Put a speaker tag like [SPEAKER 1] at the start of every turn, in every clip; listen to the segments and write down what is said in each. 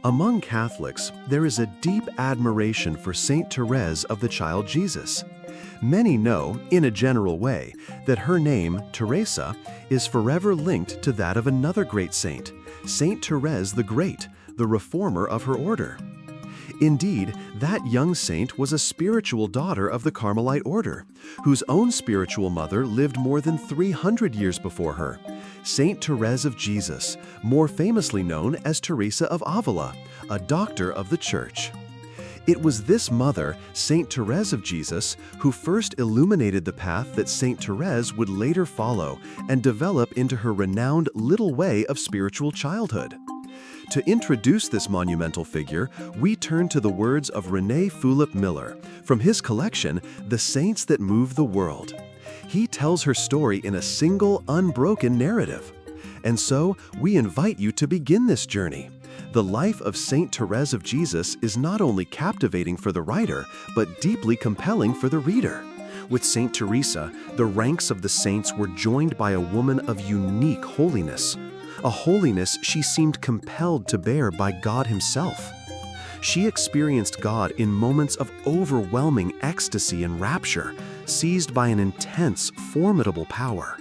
[SPEAKER 1] Among Catholics, there is a deep admiration for Saint Therese of the Child Jesus. Many know, in a general way, that her name, Teresa, is forever linked to that of another great saint, Saint Therese the Great, the reformer of her order. Indeed, that young saint was a spiritual daughter of the Carmelite order, whose own spiritual mother lived more than 300 years before her, Saint Teresa of Jesus, more famously known as Teresa of Avila, a doctor of the Church. It was this mother, Saint Teresa of Jesus, who first illuminated the path that Saint Therese would later follow and develop into her renowned little way of spiritual childhood. To introduce this monumental figure, we turn to the words of René Fulop Miller from his collection, The Saints That Move the World. He tells her story in a single, unbroken narrative. And so, we invite you to begin this journey. The life of Saint Teresa of Jesus is not only captivating for the writer, but deeply compelling for the reader. With Saint Teresa, the ranks of the saints were joined by a woman of unique holiness, a holiness she seemed compelled to bear by God Himself. She experienced God in moments of overwhelming ecstasy and rapture, seized by an intense, formidable power.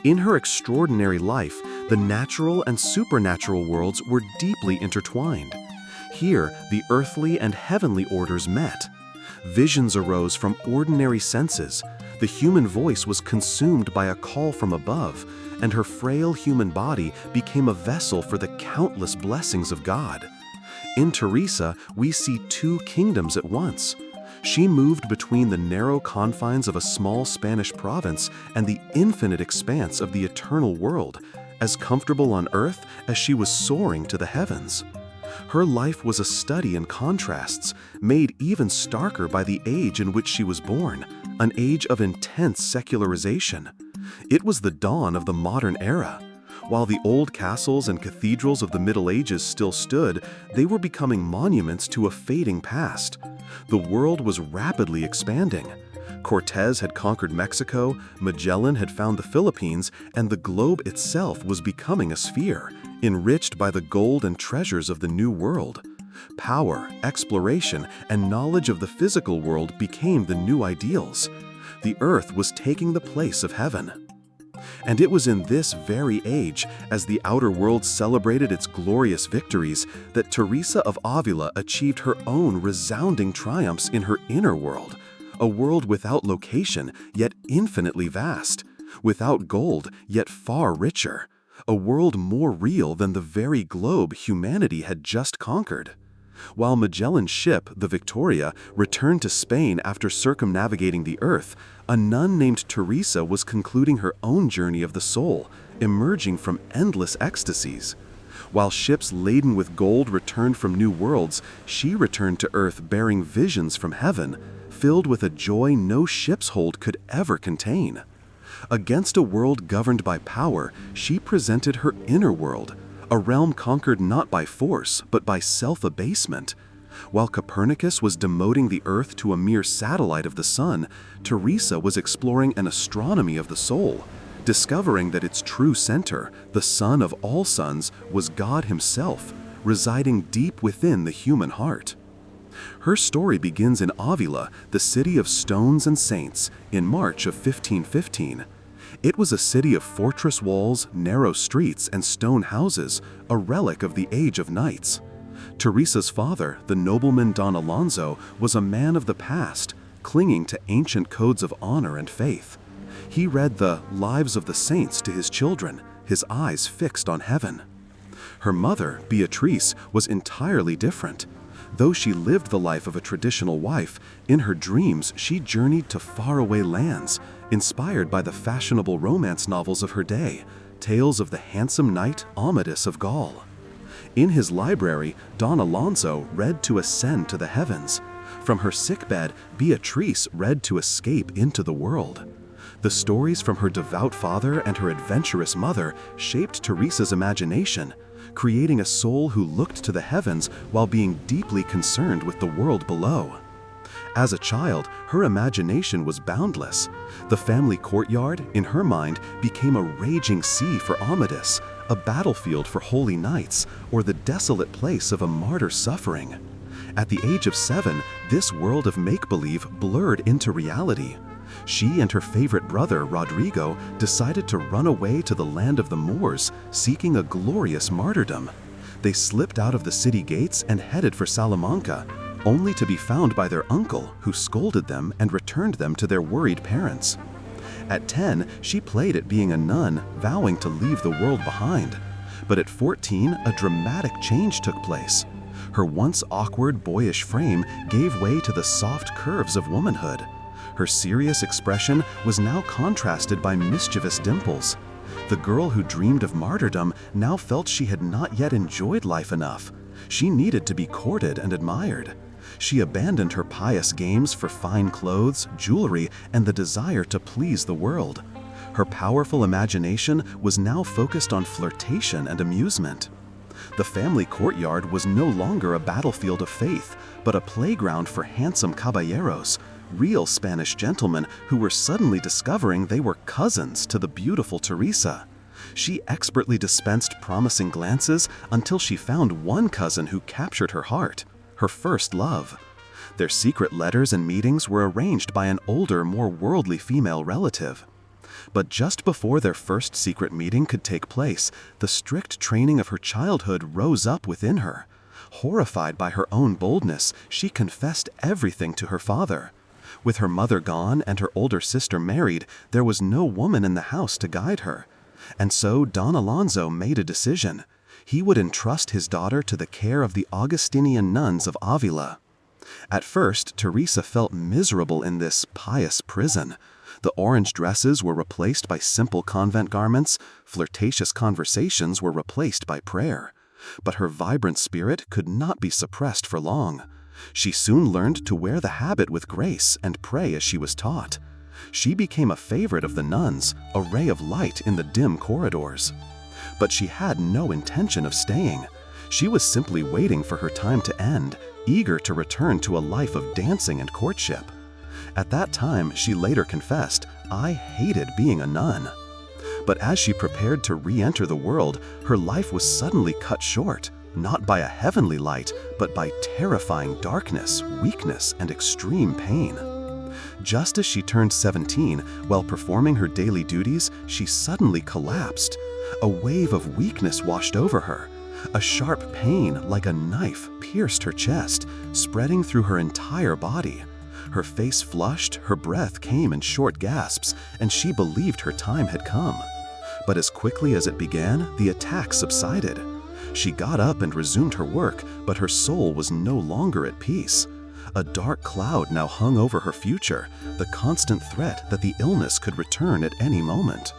[SPEAKER 1] In her extraordinary life, the natural and supernatural worlds were deeply intertwined. Here, the earthly and heavenly orders met. Visions arose from ordinary senses. The human voice was consumed by a call from above, and her frail human body became a vessel for the countless blessings of God. In Teresa, we see two kingdoms at once. She moved between the narrow confines of a small Spanish province and the infinite expanse of the eternal world, as comfortable on earth as she was soaring to the heavens. Her life was a study in contrasts, made even starker by the age in which she was born, an age of intense secularization. It was the dawn of the modern era. While the old castles and cathedrals of the Middle Ages still stood, they were becoming monuments to a fading past. The world was rapidly expanding. Cortés had conquered Mexico, Magellan had found the Philippines, and the globe itself was becoming a sphere, enriched by the gold and treasures of the New World. Power, exploration, and knowledge of the physical world became the new ideals. The earth was taking the place of heaven. And it was in this very age, as the outer world celebrated its glorious victories, that Teresa of Avila achieved her own resounding triumphs in her inner world, a world without location, yet infinitely vast, without gold, yet far richer, a world more real than the very globe humanity had just conquered. While Magellan's ship, the Victoria, returned to Spain after circumnavigating the earth, a nun named Teresa was concluding her own journey of the soul, emerging from endless ecstasies. While ships laden with gold returned from new worlds, she returned to earth bearing visions from heaven, filled with a joy no ship's hold could ever contain. Against a world governed by power, she presented her inner world, a realm conquered not by force, but by self-abasement. While Copernicus was demoting the Earth to a mere satellite of the Sun, Teresa was exploring an astronomy of the soul, discovering that its true center, the sun of all suns, was God Himself, residing deep within the human heart. Her story begins in Avila, the city of stones and saints, in March of 1515. It was a city of fortress walls, narrow streets, and stone houses, a relic of the age of knights. Teresa's father, the nobleman Don Alonso, was a man of the past, clinging to ancient codes of honor and faith. He read the Lives of the Saints to his children, his eyes fixed on heaven. Her mother, Beatrice, was entirely different. Though she lived the life of a traditional wife, in her dreams she journeyed to faraway lands, inspired by the fashionable romance novels of her day, tales of the handsome knight Amadis of Gaul. In his library, Don Alonso read to ascend to the heavens. From her sickbed, Beatrice read to escape into the world. The stories from her devout father and her adventurous mother shaped Teresa's imagination, creating a soul who looked to the heavens while being deeply concerned with the world below. As a child, her imagination was boundless. The family courtyard, in her mind, became a raging sea for Amadis, a battlefield for holy knights, or the desolate place of a martyr's suffering. At the age of 7, this world of make-believe blurred into reality. She and her favorite brother, Rodrigo, decided to run away to the land of the Moors, seeking a glorious martyrdom. They slipped out of the city gates and headed for Salamanca, only to be found by their uncle, who scolded them and returned them to their worried parents. At 10, she played at being a nun, vowing to leave the world behind. But at 14, a dramatic change took place. Her once awkward, boyish frame gave way to the soft curves of womanhood. Her serious expression was now contrasted by mischievous dimples. The girl who dreamed of martyrdom now felt she had not yet enjoyed life enough. She needed to be courted and admired. She abandoned her pious games for fine clothes, jewelry, and the desire to please the world. Her powerful imagination was now focused on flirtation and amusement. The family courtyard was no longer a battlefield of faith, but a playground for handsome caballeros, real Spanish gentlemen who were suddenly discovering they were cousins to the beautiful Teresa. She expertly dispensed promising glances until she found one cousin who captured her heart, her first love. Their secret letters and meetings were arranged by an older, more worldly female relative. But just before their first secret meeting could take place, the strict training of her childhood rose up within her. Horrified by her own boldness, she confessed everything to her father. With her mother gone and her older sister married, there was no woman in the house to guide her. And so Don Alonso made a decision. He would entrust his daughter to the care of the Augustinian nuns of Avila. At first, Teresa felt miserable in this pious prison. The orange dresses were replaced by simple convent garments, flirtatious conversations were replaced by prayer. But her vibrant spirit could not be suppressed for long. She soon learned to wear the habit with grace and pray as she was taught. She became a favorite of the nuns, a ray of light in the dim corridors. But she had no intention of staying. She was simply waiting for her time to end, eager to return to a life of dancing and courtship. At that time, she later confessed, "I hated being a nun." But as she prepared to re-enter the world, her life was suddenly cut short, not by a heavenly light, but by terrifying darkness, weakness, and extreme pain. Just as she turned 17, while performing her daily duties, she suddenly collapsed. A wave of weakness washed over her. A sharp pain, like a knife, pierced her chest, spreading through her entire body. Her face flushed, her breath came in short gasps, and she believed her time had come. But as quickly as it began, the attack subsided. She got up and resumed her work, but her soul was no longer at peace. A dark cloud now hung over her future, the constant threat that the illness could return at any moment.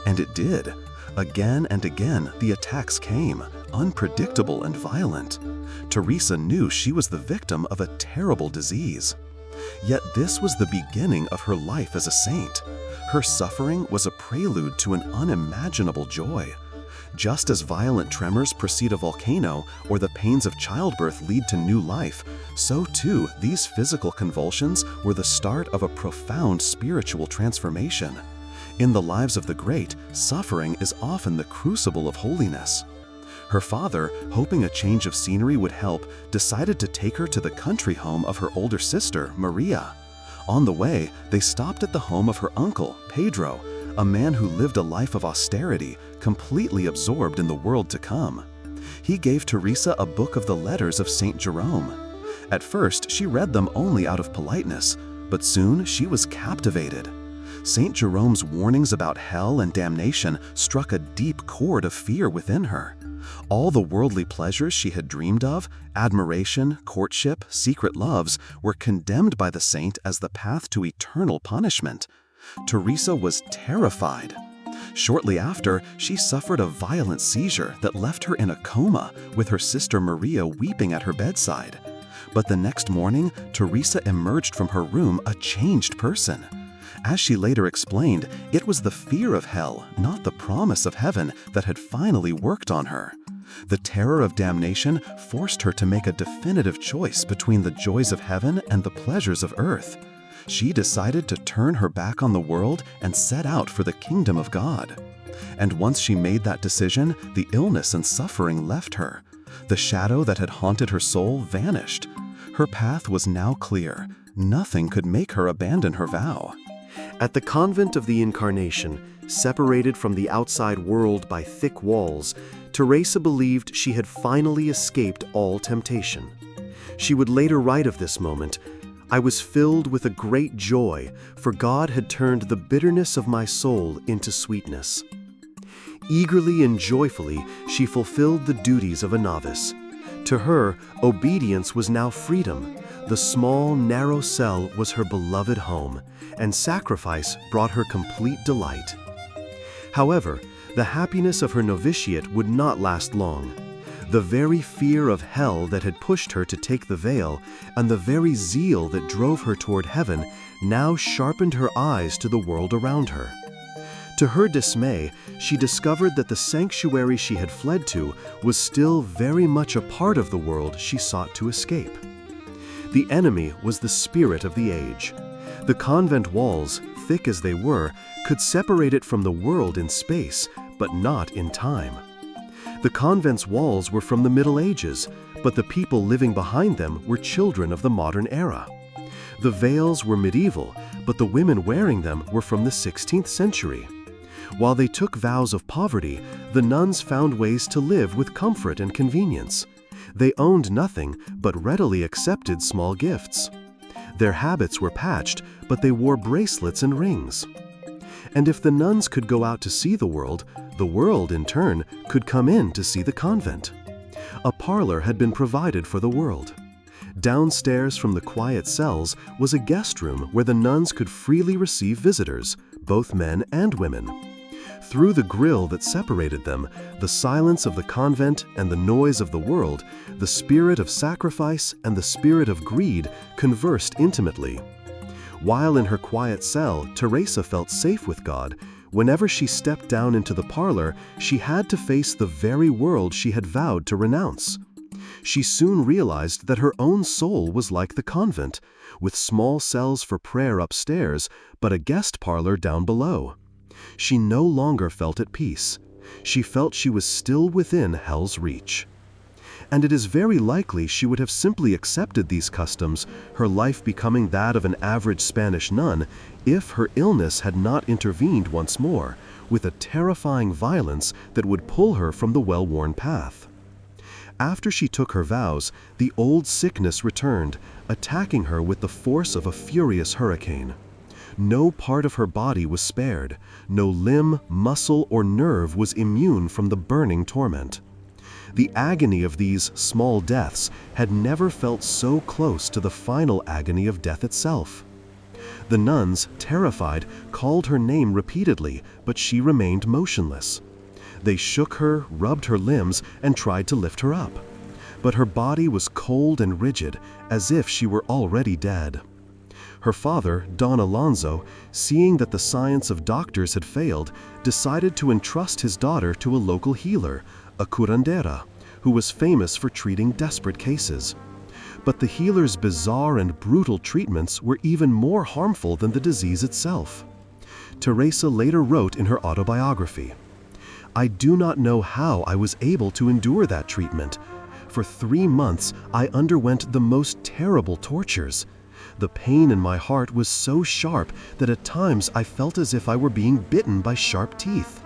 [SPEAKER 1] And it did. Again and again, the attacks came, unpredictable and violent. Teresa knew she was the victim of a terrible disease. Yet this was the beginning of her life as a saint. Her suffering was a prelude to an unimaginable joy. Just as violent tremors precede a volcano or the pains of childbirth lead to new life, so too these physical convulsions were the start of a profound spiritual transformation. In the lives of the great, suffering is often the crucible of holiness. Her father, hoping a change of scenery would help, decided to take her to the country home of her older sister, Maria. On the way, they stopped at the home of her uncle, Pedro, a man who lived a life of austerity, completely absorbed in the world to come. He gave Teresa a book of the letters of Saint Jerome. At first, she read them only out of politeness, but soon she was captivated. Saint Jerome's warnings about hell and damnation struck a deep chord of fear within her. All the worldly pleasures she had dreamed of, admiration, courtship, secret loves, were condemned by the saint as the path to eternal punishment. Teresa was terrified. Shortly after, she suffered a violent seizure that left her in a coma, with her sister Maria weeping at her bedside. But the next morning, Teresa emerged from her room a changed person. As she later explained, it was the fear of hell, not the promise of heaven, that had finally worked on her. The terror of damnation forced her to make a definitive choice between the joys of heaven and the pleasures of earth. She decided to turn her back on the world and set out for the kingdom of God. And once she made that decision, the illness and suffering left her. The shadow that had haunted her soul vanished. Her path was now clear. Nothing could make her abandon her vow. At the convent of the Incarnation, separated from the outside world by thick walls, Teresa believed she had finally escaped all temptation. She would later write of this moment, "I was filled with a great joy, for God had turned the bitterness of my soul into sweetness." Eagerly and joyfully, she fulfilled the duties of a novice. To her, obedience was now freedom. The small, narrow cell was her beloved home, and sacrifice brought her complete delight. However, the happiness of her novitiate would not last long. The very fear of hell that had pushed her to take the veil, and the very zeal that drove her toward heaven, now sharpened her eyes to the world around her. To her dismay, she discovered that the sanctuary she had fled to was still very much a part of the world she sought to escape. The enemy was the spirit of the age. The convent walls, thick as they were, could separate it from the world in space, but not in time. The convent's walls were from the Middle Ages, but the people living behind them were children of the modern era. The veils were medieval, but the women wearing them were from the 16th century. While they took vows of poverty, the nuns found ways to live with comfort and convenience. They owned nothing, but readily accepted small gifts. Their habits were patched, but they wore bracelets and rings. And if the nuns could go out to see the world, in turn, could come in to see the convent. A parlor had been provided for the world. Downstairs from the quiet cells was a guest room where the nuns could freely receive visitors, both men and women. Through the grille that separated them, the silence of the convent and the noise of the world, the spirit of sacrifice and the spirit of greed conversed intimately. While in her quiet cell, Teresa felt safe with God. Whenever she stepped down into the parlor, she had to face the very world she had vowed to renounce. She soon realized that her own soul was like the convent, with small cells for prayer upstairs, but a guest parlor down below. She no longer felt at peace. She felt she was still within hell's reach. And it is very likely she would have simply accepted these customs, her life becoming that of an average Spanish nun, if her illness had not intervened once more, with a terrifying violence that would pull her from the well-worn path. After she took her vows, the old sickness returned, attacking her with the force of a furious hurricane. No part of her body was spared. No limb, muscle, or nerve was immune from the burning torment. The agony of these small deaths had never felt so close to the final agony of death itself. The nuns, terrified, called her name repeatedly, but she remained motionless. They shook her, rubbed her limbs, and tried to lift her up. But her body was cold and rigid, as if she were already dead. Her father, Don Alonso, seeing that the science of doctors had failed, decided to entrust his daughter to a local healer, a curandera, who was famous for treating desperate cases. But the healer's bizarre and brutal treatments were even more harmful than the disease itself. Teresa later wrote in her autobiography, "I do not know how I was able to endure that treatment. For 3 months I underwent the most terrible tortures. The pain in my heart was so sharp that at times I felt as if I were being bitten by sharp teeth.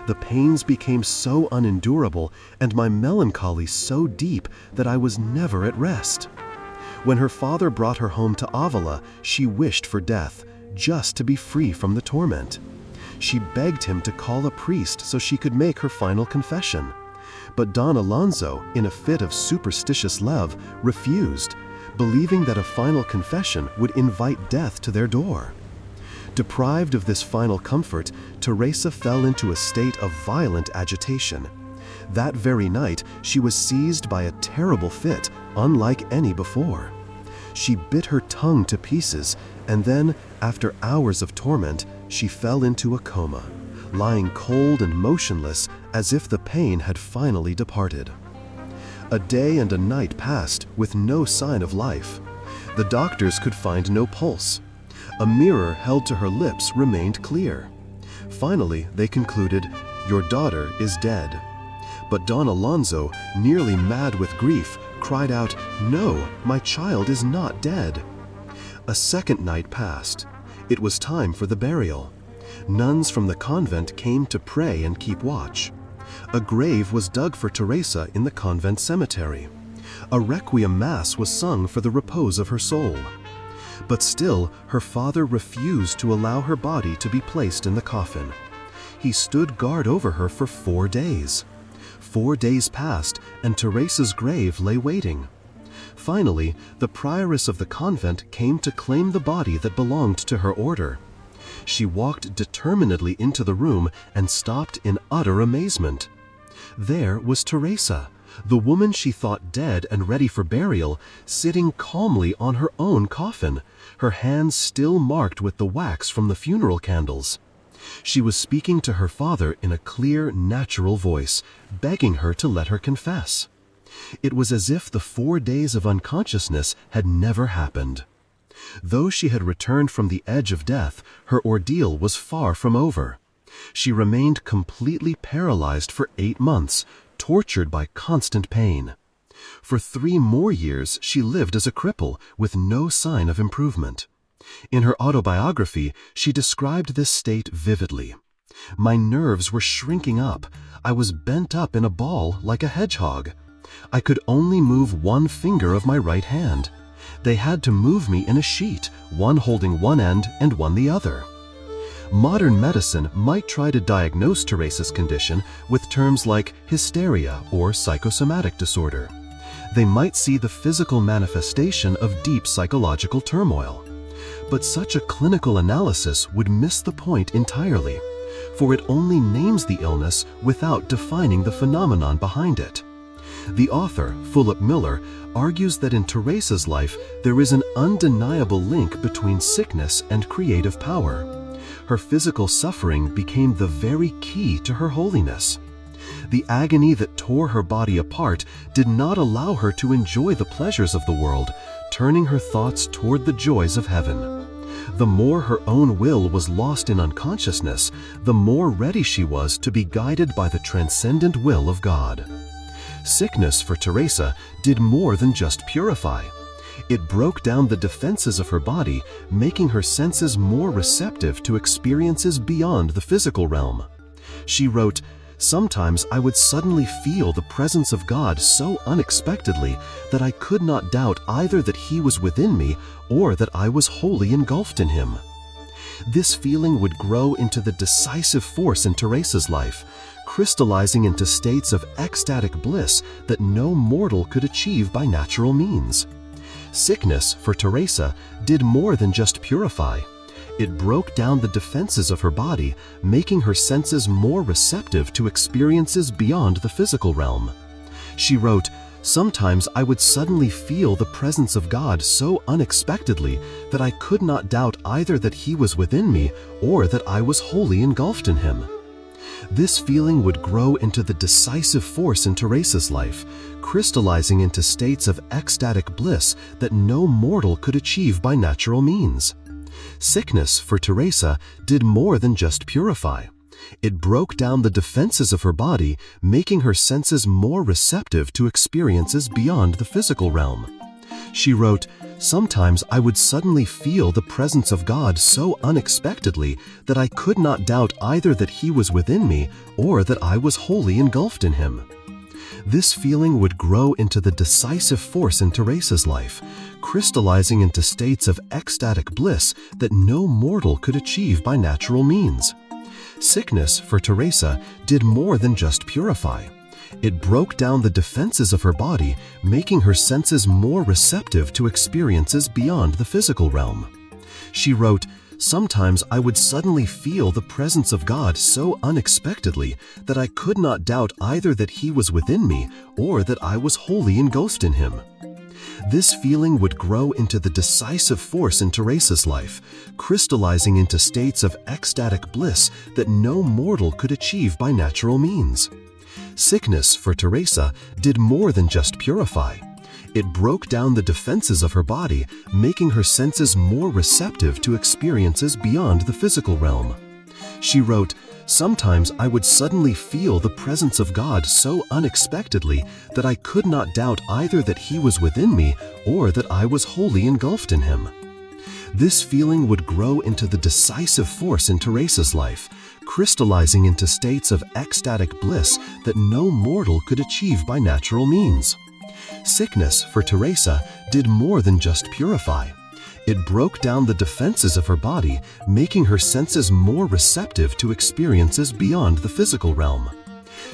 [SPEAKER 1] The pains became so unendurable and my melancholy so deep that I was never at rest. When her father brought her home to Avila, she wished for death, just to be free from the torment. She begged him to call a priest so she could make her final confession. But Don Alonso, in a fit of superstitious love, refused, believing that a final confession would invite death to their door. Deprived of this final comfort, Teresa fell into a state of violent agitation. That very night, she was seized by a terrible fit, unlike any before. She bit her tongue to pieces, and then, after hours of torment, she fell into a coma, lying cold and motionless as if the pain had finally departed. A day and a night passed with no sign of life. The doctors could find no pulse. A mirror held to her lips remained clear. Finally, they concluded, "Your daughter is dead." But Don Alonso, nearly mad with grief, cried out, "No, my child is not dead." A second night passed. It was time for the burial. Nuns from the convent came to pray and keep watch. A grave was dug for Teresa in the convent cemetery. A requiem mass was sung for the repose of her soul. But still, her father refused to allow her body to be placed in the coffin. He stood guard over her for 4 days. 4 days passed, and Teresa's grave lay waiting. Finally, the prioress of the convent came to claim the body that belonged to her order. She walked determinedly into the room and stopped in utter amazement. There was Teresa, the woman she thought dead and ready for burial, sitting calmly on her own coffin, her hands still marked with the wax from the funeral candles. She was speaking to her father in a clear, natural voice, begging her to let her confess. It was as if the 4 days of unconsciousness had never happened. Though she had returned from the edge of death, her ordeal was far from over. She remained completely paralyzed for 8 months, tortured by constant pain. For 3 more years, she lived as a cripple, with no sign of improvement. In her autobiography, she described this state vividly. "My nerves were shrinking up. I was bent up in a ball like a hedgehog. I could only move one finger of my right hand. They had to move me in a sheet, one holding one end and one the other." Modern medicine might try to diagnose Teresa's condition with terms like hysteria or psychosomatic disorder. They might see the physical manifestation of deep psychological turmoil. But such a clinical analysis would miss the point entirely, for it only names the illness without defining the phenomenon behind it. The author, Philip Miller, argues that in Teresa's life there is an undeniable link between sickness and creative power. Her physical suffering became the very key to her holiness. The agony that tore her body apart did not allow her to enjoy the pleasures of the world, turning her thoughts toward the joys of heaven. The more her own will was lost in unconsciousness, the more ready she was to be guided by the transcendent will of God. Sickness for Teresa did more than just purify. It broke down the defenses of her body, making her senses more receptive to experiences beyond the physical realm. She wrote, "Sometimes I would suddenly feel the presence of God so unexpectedly that I could not doubt either that He was within me or that I was wholly engulfed in Him." This feeling would grow into the decisive force in Teresa's life, crystallizing into states of ecstatic bliss that no mortal could achieve by natural means. Sickness, for Teresa, did more than just purify. It broke down the defenses of her body, making her senses more receptive to experiences beyond the physical realm. She wrote, "Sometimes I would suddenly feel the presence of God so unexpectedly that I could not doubt either that He was within me or that I was wholly engulfed in Him." This feeling would grow into the decisive force in Teresa's life, crystallizing into states of ecstatic bliss that no mortal could achieve by natural means. Sickness, for Teresa, did more than just purify. It broke down the defenses of her body, making her senses more receptive to experiences beyond the physical realm. She wrote, "Sometimes I would suddenly feel the presence of God so unexpectedly that I could not doubt either that He was within me or that I was wholly engulfed in Him." This feeling would grow into the decisive force in Teresa's life, crystallizing into states of ecstatic bliss that no mortal could achieve by natural means. Sickness, for Teresa, did more than just purify. It broke down the defenses of her body, making her senses more receptive to experiences beyond the physical realm. She wrote, "Sometimes I would suddenly feel the presence of God so unexpectedly that I could not doubt either that He was within me or that I was wholly engulfed in Him." This feeling would grow into the decisive force in Teresa's life, crystallizing into states of ecstatic bliss that no mortal could achieve by natural means. Sickness, for Teresa, did more than just purify. It broke down the defenses of her body, making her senses more receptive to experiences beyond the physical realm. She wrote, "Sometimes I would suddenly feel the presence of God so unexpectedly that I could not doubt either that He was within me or that I was wholly engulfed in Him." This feeling would grow into the decisive force in Teresa's life, crystallizing into states of ecstatic bliss that no mortal could achieve by natural means. Sickness, for Teresa, did more than just purify. It broke down the defenses of her body, making her senses more receptive to experiences beyond the physical realm.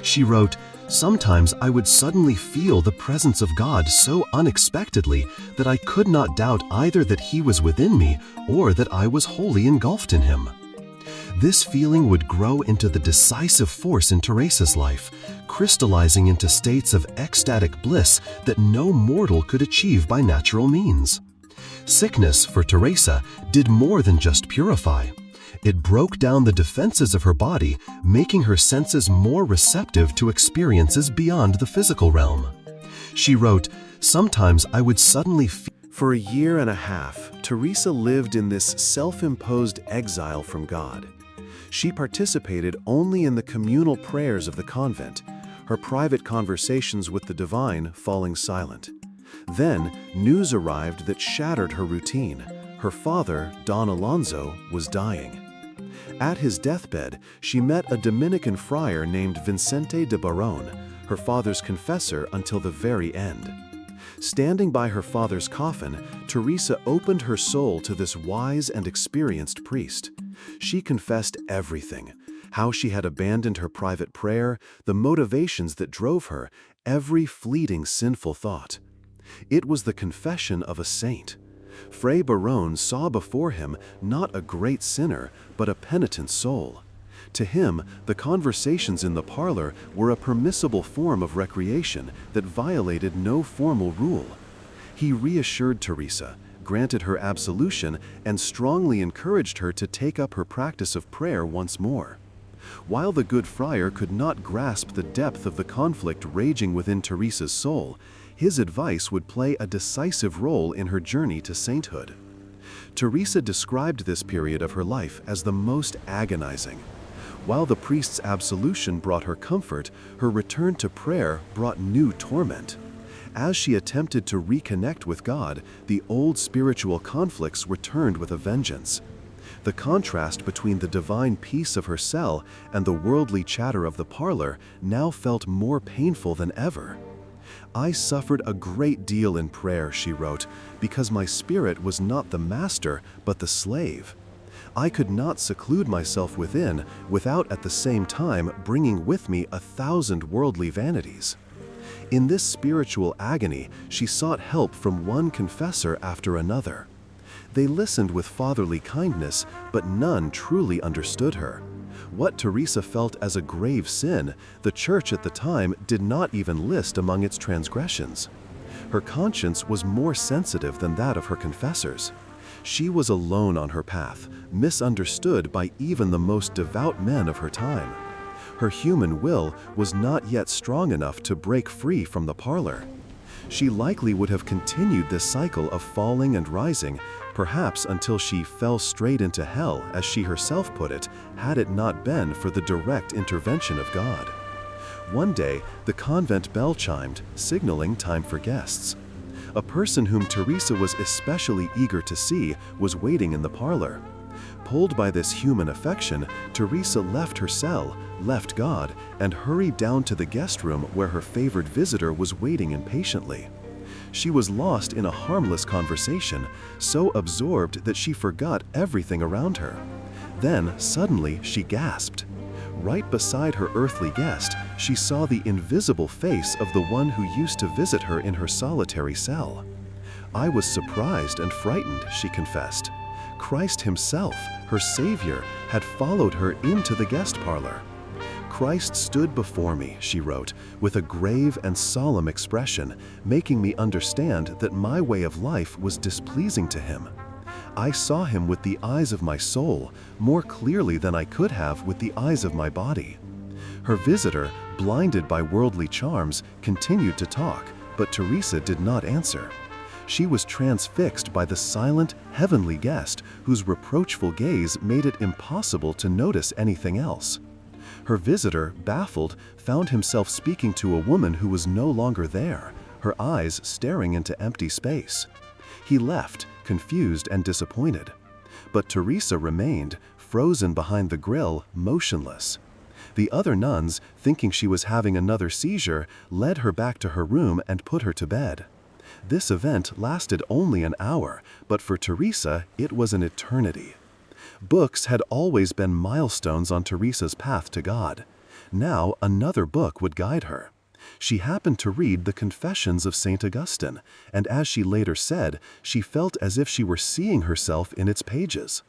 [SPEAKER 1] She wrote, "Sometimes I would suddenly feel the presence of God so unexpectedly that I could not doubt either that He was within me or that I was wholly engulfed in Him." This feeling would grow into the decisive force in Teresa's life, crystallizing into states of ecstatic bliss that no mortal could achieve by natural means. Sickness, for Teresa, did more than just purify. It broke down the defenses of her body, making her senses more receptive to experiences beyond the physical realm. She wrote, "Sometimes I would suddenly feel..." For a year and a half, Teresa lived in this self-imposed exile from God. She participated only in the communal prayers of the convent, her private conversations with the divine falling silent. Then, news arrived that shattered her routine. Her father, Don Alonso, was dying. At his deathbed, she met a Dominican friar named Vicente de Barón, her father's confessor until the very end. Standing by her father's coffin, Teresa opened her soul to this wise and experienced priest. She confessed everything: how she had abandoned her private prayer, the motivations that drove her, every fleeting sinful thought. It was the confession of a saint. Fray Barón saw before him not a great sinner, but a penitent soul. To him, the conversations in the parlor were a permissible form of recreation that violated no formal rule. He reassured Teresa, granted her absolution, and strongly encouraged her to take up her practice of prayer once more. While the good friar could not grasp the depth of the conflict raging within Teresa's soul, his advice would play a decisive role in her journey to sainthood. Teresa described this period of her life as the most agonizing. While the priest's absolution brought her comfort, her return to prayer brought new torment. As she attempted to reconnect with God, the old spiritual conflicts returned with a vengeance. The contrast between the divine peace of her cell and the worldly chatter of the parlor now felt more painful than ever. "I suffered a great deal in prayer," she wrote, "because my spirit was not the master, but the slave. I could not seclude myself within without at the same time bringing with me 1,000 worldly vanities." In this spiritual agony, she sought help from one confessor after another. They listened with fatherly kindness, but none truly understood her. What Teresa felt as a grave sin, the Church at the time did not even list among its transgressions. Her conscience was more sensitive than that of her confessors. She was alone on her path, misunderstood by even the most devout men of her time. Her human will was not yet strong enough to break free from the parlor. She likely would have continued this cycle of falling and rising, perhaps until she fell straight into hell, as she herself put it, had it not been for the direct intervention of God. One day, the convent bell chimed, signaling time for guests. A person whom Teresa was especially eager to see was waiting in the parlor. Pulled by this human affection, Teresa left her cell, left God, and hurried down to the guest room where her favored visitor was waiting impatiently. She was lost in a harmless conversation, so absorbed that she forgot everything around her. Then, suddenly, she gasped. Right beside her earthly guest, she saw the invisible face of the one who used to visit her in her solitary cell. "I was surprised and frightened," she confessed. Christ himself, her Savior, had followed her into the guest parlor. "Christ stood before me," she wrote, "with a grave and solemn expression, making me understand that my way of life was displeasing to him. I saw him with the eyes of my soul, more clearly than I could have with the eyes of my body." Her visitor, blinded by worldly charms, continued to talk, but Teresa did not answer. She was transfixed by the silent, heavenly guest whose reproachful gaze made it impossible to notice anything else. Her visitor, baffled, found himself speaking to a woman who was no longer there, her eyes staring into empty space. He left, confused and disappointed. But Teresa remained, frozen behind the grill, motionless. The other nuns, thinking she was having another seizure, led her back to her room and put her to bed. This event lasted only an hour, but for Teresa, it was an eternity. Books had always been milestones on Teresa's path to God. Now another book would guide her. She happened to read the Confessions of St. Augustine, and as she later said, she felt as if she were seeing herself in its pages.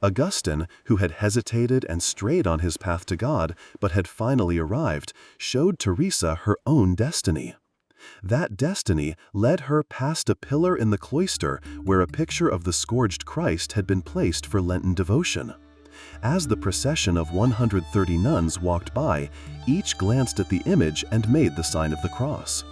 [SPEAKER 1] Augustine, who had hesitated and strayed on his path to God, but had finally arrived, showed Teresa her own destiny. That destiny led her past a pillar in the cloister where a picture of the scourged Christ had been placed for Lenten devotion. As the procession of 130 nuns walked by, each glanced at the image and made the sign of the cross.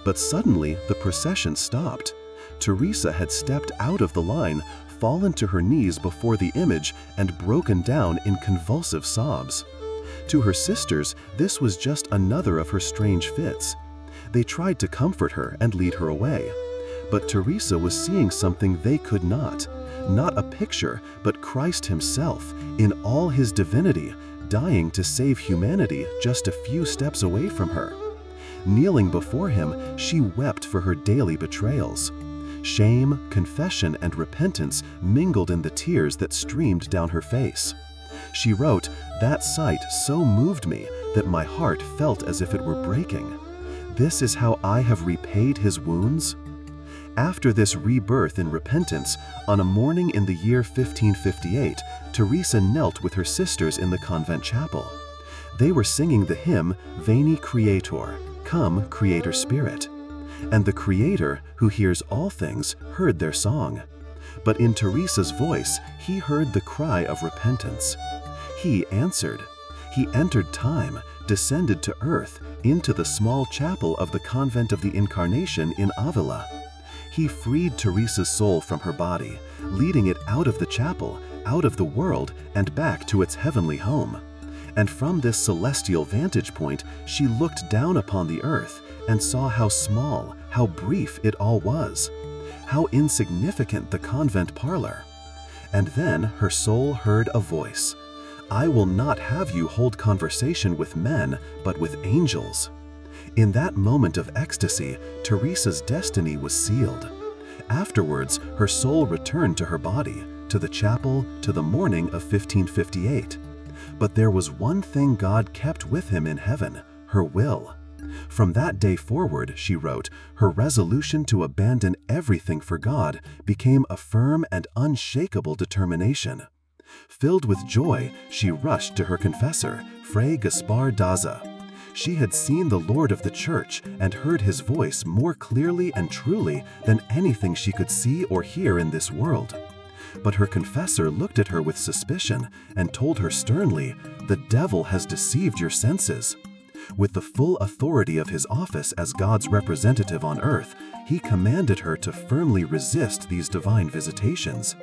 [SPEAKER 1] But suddenly the procession stopped. Teresa had stepped out of the line, fallen to her knees before the image, and broken down in convulsive sobs. To her sisters, this was just another of her strange fits. They tried to comfort her and lead her away. But Teresa was seeing something they could not. Not a picture, but Christ himself, in all his divinity, dying to save humanity just a few steps away from her. Kneeling before him, she wept for her daily betrayals. Shame, confession, and repentance mingled in the tears that streamed down her face. She wrote, "That sight so moved me that my heart felt as if it were breaking. This is how I have repaid his wounds?" After this rebirth in repentance, on a morning in the year 1558, Teresa knelt with her sisters in the convent chapel. They were singing the hymn, Veni Creator, Come, Creator Spirit. And the Creator, who hears all things, heard their song. But in Teresa's voice, he heard the cry of repentance. He answered. He entered time, descended to earth, into the small chapel of the Convent of the Incarnation in Avila. He freed Teresa's soul from her body, leading it out of the chapel, out of the world, and back to its heavenly home. And from this celestial vantage point, she looked down upon the earth and saw how small, how brief it all was, how insignificant the convent parlor. And then her soul heard a voice, "I will not have you hold conversation with men, but with angels." In that moment of ecstasy, Teresa's destiny was sealed. Afterwards, her soul returned to her body, to the chapel, to the morning of 1558. But there was one thing God kept with him in heaven, her will. From that day forward, she wrote, her resolution to abandon everything for God became a firm and unshakable determination. Filled with joy, she rushed to her confessor, Fray Gaspar Daza. She had seen the Lord of the Church and heard his voice more clearly and truly than anything she could see or hear in this world. But her confessor looked at her with suspicion and told her sternly, "The devil has deceived your senses." With the full authority of his office as God's representative on earth, he commanded her to firmly resist these divine visitations.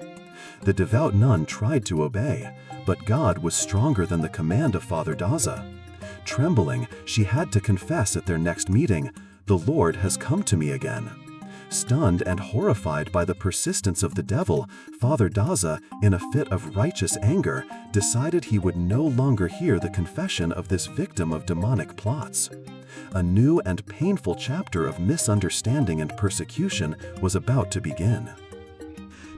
[SPEAKER 1] The devout nun tried to obey, but God was stronger than the command of Father Daza. Trembling, she had to confess at their next meeting, "The Lord has come to me again." Stunned and horrified by the persistence of the devil, Father Daza, in a fit of righteous anger, decided he would no longer hear the confession of this victim of demonic plots. A new and painful chapter of misunderstanding and persecution was about to begin.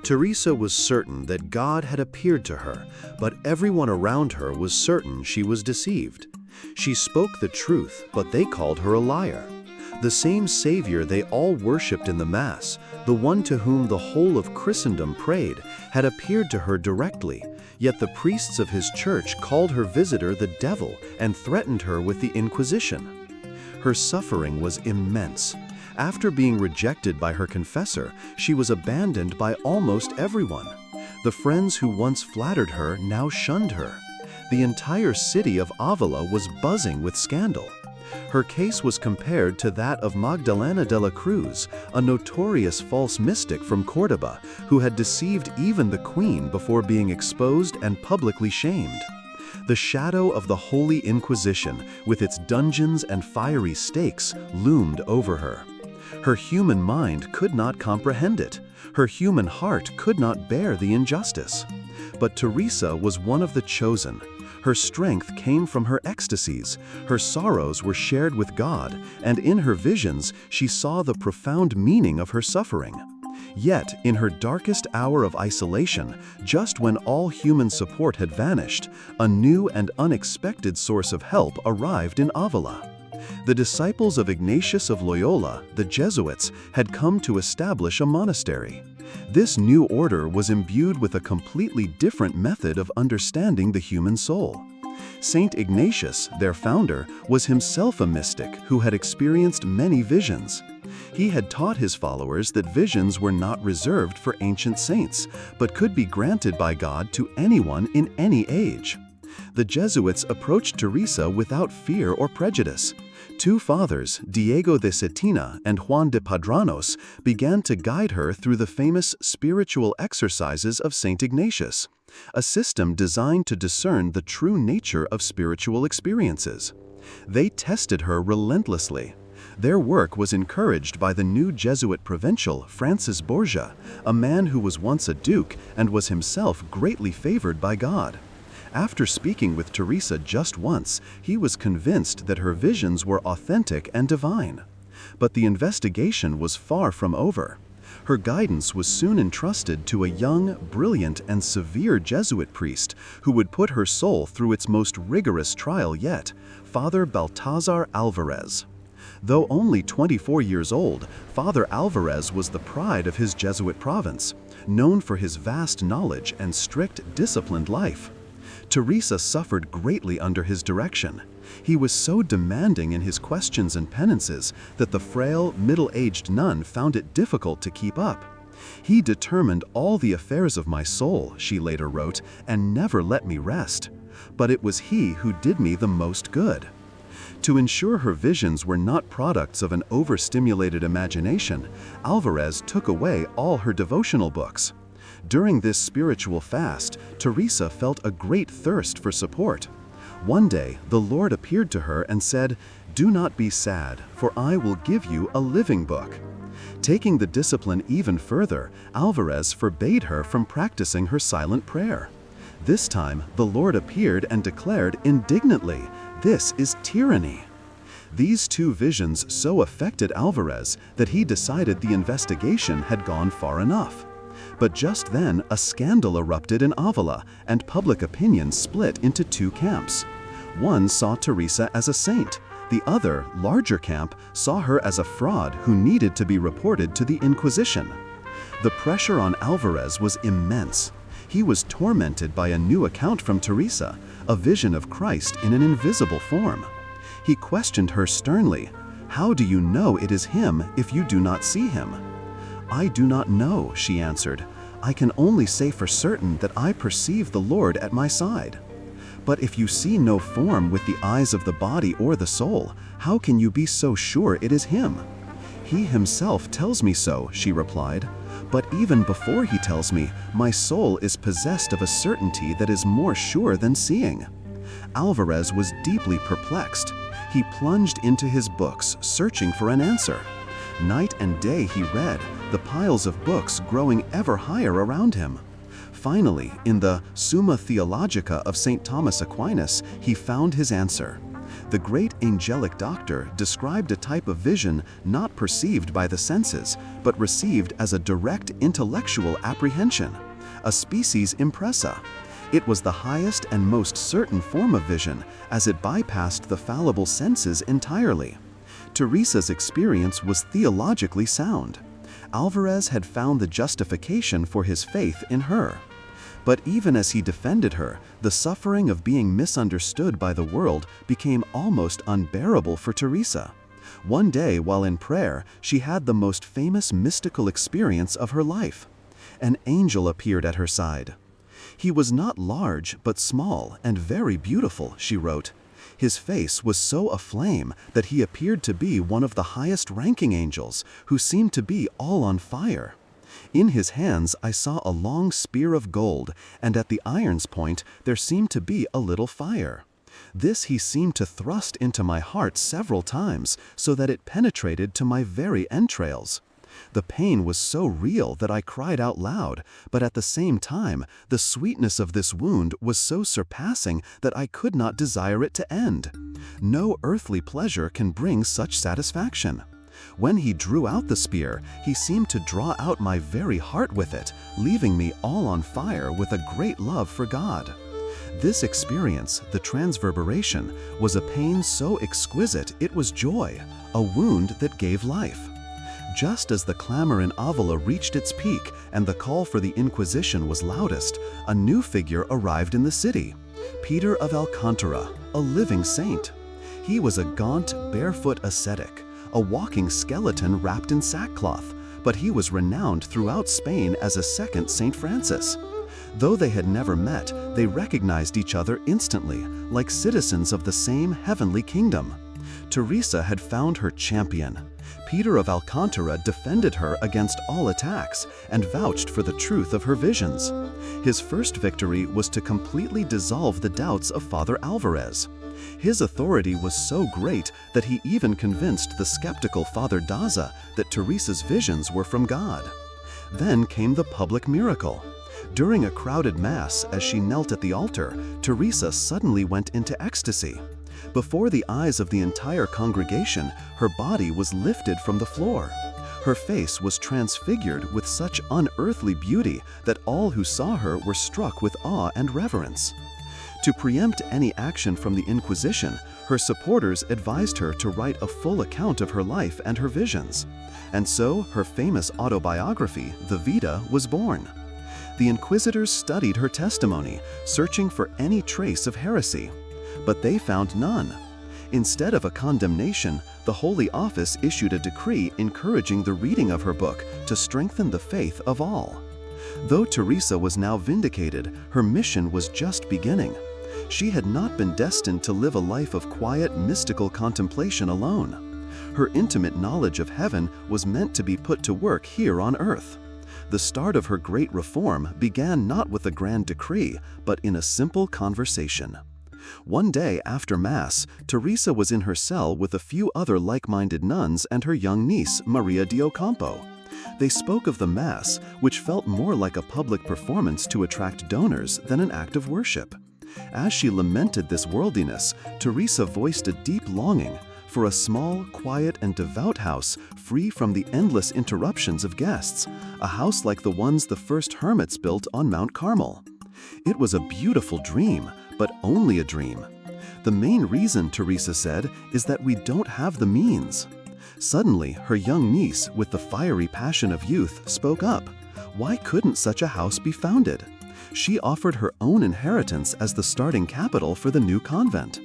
[SPEAKER 2] Teresa was certain that God had appeared to her, but everyone around her was certain she was deceived. She spoke the truth, but they called her a liar. The same Savior they all worshipped in the Mass, the one to whom the whole of Christendom prayed, had appeared to her directly, yet the priests of his church called her visitor the devil and threatened her with the Inquisition. Her suffering was immense. After being rejected by her confessor, she was abandoned by almost everyone. The friends who once flattered her now shunned her. The entire city of Avila was buzzing with scandal. Her case was compared to that of Magdalena de la Cruz, a notorious false mystic from Córdoba, who had deceived even the queen before being exposed and publicly shamed. The shadow of the Holy Inquisition, with its dungeons and fiery stakes, loomed over her. Her human mind could not comprehend it. Her human heart could not bear the injustice. But Teresa was one of the chosen. Her strength came from her ecstasies, her sorrows were shared with God, and in her visions she saw the profound meaning of her suffering. Yet, in her darkest hour of isolation, just when all human support had vanished, a new and unexpected source of help arrived in Avila. The disciples of Ignatius of Loyola, the Jesuits, had come to establish a monastery. This new order was imbued with a completely different method of understanding the human soul. Saint Ignatius, their founder, was himself a mystic who had experienced many visions. He had taught his followers that visions were not reserved for ancient saints, but could be granted by God to anyone in any age. The Jesuits approached Teresa without fear or prejudice. Two fathers, Diego de Cetina and Juan de Padranos, began to guide her through the famous spiritual exercises of Saint Ignatius, a system designed to discern the true nature of spiritual experiences. They tested her relentlessly. Their work was encouraged by the new Jesuit provincial, Francis Borgia, a man who was once a duke and was himself greatly favored by God. After speaking with Teresa just once, he was convinced that her visions were authentic and divine. But the investigation was far from over. Her guidance was soon entrusted to a young, brilliant, and severe Jesuit priest who would put her soul through its most rigorous trial yet, Father Baltazar Alvarez. Though only 24 years old, Father Alvarez was the pride of his Jesuit province, known for his vast knowledge and strict, disciplined life. Teresa suffered greatly under his direction. He was so demanding in his questions and penances that the frail, middle-aged nun found it difficult to keep up. "He determined all the affairs of my soul," she later wrote, "and never let me rest. But it was he who did me the most good." To ensure her visions were not products of an overstimulated imagination, Alvarez took away all her devotional books. During this spiritual fast, Teresa felt a great thirst for support. One day, the Lord appeared to her and said, "Do not be sad, for I will give you a living book." Taking the discipline even further, Alvarez forbade her from practicing her silent prayer. This time, the Lord appeared and declared indignantly, "This is tyranny." These two visions so affected Alvarez that he decided the investigation had gone far enough. But just then, a scandal erupted in Avila, and public opinion split into two camps. One saw Teresa as a saint. The other, larger camp, saw her as a fraud who needed to be reported to the Inquisition. The pressure on Alvarez was immense. He was tormented by a new account from Teresa, a vision of Christ in an invisible form. He questioned her sternly, "How do you know it is him if you do not see him?" "I do not know," she answered. "I can only say for certain that I perceive the Lord at my side." "But if you see no form with the eyes of the body or the soul, how can you be so sure it is him?" "He himself tells me so," she replied. "But even before he tells me, my soul is possessed of a certainty that is more sure than seeing." Alvarez was deeply perplexed. He plunged into his books, searching for an answer. Night and day he read, the piles of books growing ever higher around him. Finally, in the Summa Theologica of St. Thomas Aquinas, he found his answer. The great angelic doctor described a type of vision not perceived by the senses, but received as a direct intellectual apprehension, a species impressa. It was the highest and most certain form of vision, as it bypassed the fallible senses entirely. Teresa's experience was theologically sound. Alvarez had found the justification for his faith in her. But even as he defended her, the suffering of being misunderstood by the world became almost unbearable for Teresa. One day, while in prayer, she had the most famous mystical experience of her life. An angel appeared at her side. "He was not large, but small and very beautiful," she wrote. His face was so aflame that he appeared to be one of the highest-ranking angels, who seemed to be all on fire. In his hands I saw a long spear of gold, and at the iron's point there seemed to be a little fire. This he seemed to thrust into my heart several times, so that it penetrated to my very entrails. The pain was so real that I cried out loud, but at the same time, the sweetness of this wound was so surpassing that I could not desire it to end. No earthly pleasure can bring such satisfaction. When he drew out the spear, he seemed to draw out my very heart with it, leaving me all on fire with a great love for God. This experience, the transverberation, was a pain so exquisite it was joy, a wound that gave life. Just as the clamor in Avila reached its peak and the call for the Inquisition was loudest, a new figure arrived in the city, Peter of Alcántara, a living saint. He was a gaunt, barefoot ascetic, a walking skeleton wrapped in sackcloth, but he was renowned throughout Spain as a second Saint Francis. Though they had never met, they recognized each other instantly, like citizens of the same heavenly kingdom. Teresa had found her champion. Peter of Alcántara defended her against all attacks and vouched for the truth of her visions. His first victory was to completely dissolve the doubts of Father Alvarez. His authority was so great that he even convinced the skeptical Father Daza that Teresa's visions were from God. Then came the public miracle. During a crowded mass, as she knelt at the altar, Teresa suddenly went into ecstasy. Before the eyes of the entire congregation, her body was lifted from the floor. Her face was transfigured with such unearthly beauty that all who saw her were struck with awe and reverence. To preempt any action from the Inquisition, her supporters advised her to write a full account of her life and her visions. And so her famous autobiography, The Vita, was born. The inquisitors studied her testimony, searching for any trace of heresy. But they found none. Instead of a condemnation, the Holy Office issued a decree encouraging the reading of her book to strengthen the faith of all. Though Teresa was now vindicated, her mission was just beginning. She had not been destined to live a life of quiet, mystical contemplation alone. Her intimate knowledge of heaven was meant to be put to work here on earth. The start of her great reform began not with a grand decree, but in a simple conversation. One day after Mass, Teresa was in her cell with a few other like-minded nuns and her young niece, Maria de Ocampo. They spoke of the Mass, which felt more like a public performance to attract donors than an act of worship. As she lamented this worldliness, Teresa voiced a deep longing for a small, quiet, and devout house free from the endless interruptions of guests, a house like the ones the first hermits built on Mount Carmel. It was a beautiful dream, but only a dream. The main reason, Teresa said, is that we don't have the means. Suddenly, her young niece, with the fiery passion of youth, spoke up. Why couldn't such a house be founded? She offered her own inheritance as the starting capital for the new convent.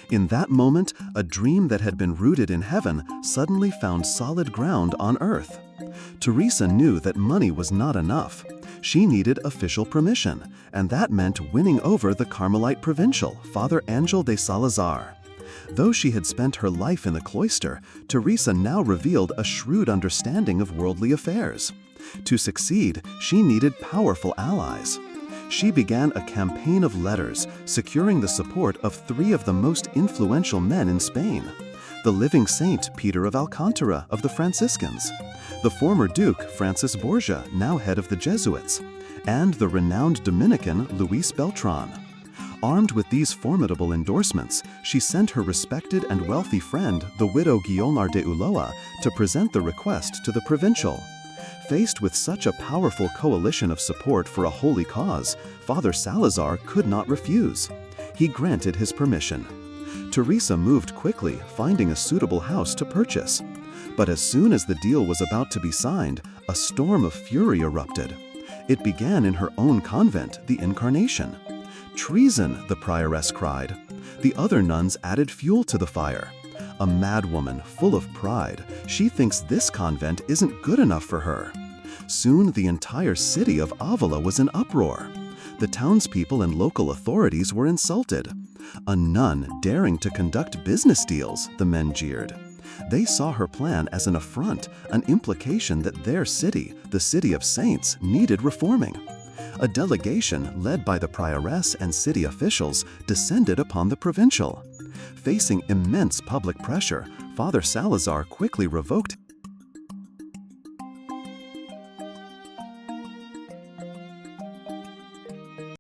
[SPEAKER 2] In that moment, a dream that had been rooted in heaven suddenly found solid ground on earth. Teresa knew that money was not enough. She needed official permission, and that meant winning over the Carmelite provincial, Father Angel de Salazar. Though she had spent her life in the cloister, Teresa now revealed a shrewd understanding of worldly affairs. To succeed, she needed powerful allies. She began a campaign of letters, securing the support of three of the most influential men in Spain: the living saint Peter of Alcántara of the Franciscans, the former Duke Francis Borgia, now head of the Jesuits, and the renowned Dominican Luis Beltran. Armed with these formidable endorsements, she sent her respected and wealthy friend, the widow Guiomar de Ulloa, to present the request to the provincial. Faced with such a powerful coalition of support for a holy cause, Father Salazar could not refuse. He granted his permission. Teresa moved quickly, finding a suitable house to purchase. But as soon as the deal was about to be signed, a storm of fury erupted. It began in her own convent, the Incarnation. "Treason!" the prioress cried. The other nuns added fuel to the fire. A madwoman, full of pride, she thinks this convent isn't good enough for her. Soon the entire city of Avila was in uproar. The townspeople and local authorities were insulted.
[SPEAKER 1] A nun daring to conduct business deals, the men jeered. They saw her plan as an affront, an implication that their city, the city of saints, needed reforming. A delegation led by the prioress and city officials descended upon the provincial. Facing immense public pressure, Father Salazar quickly revoked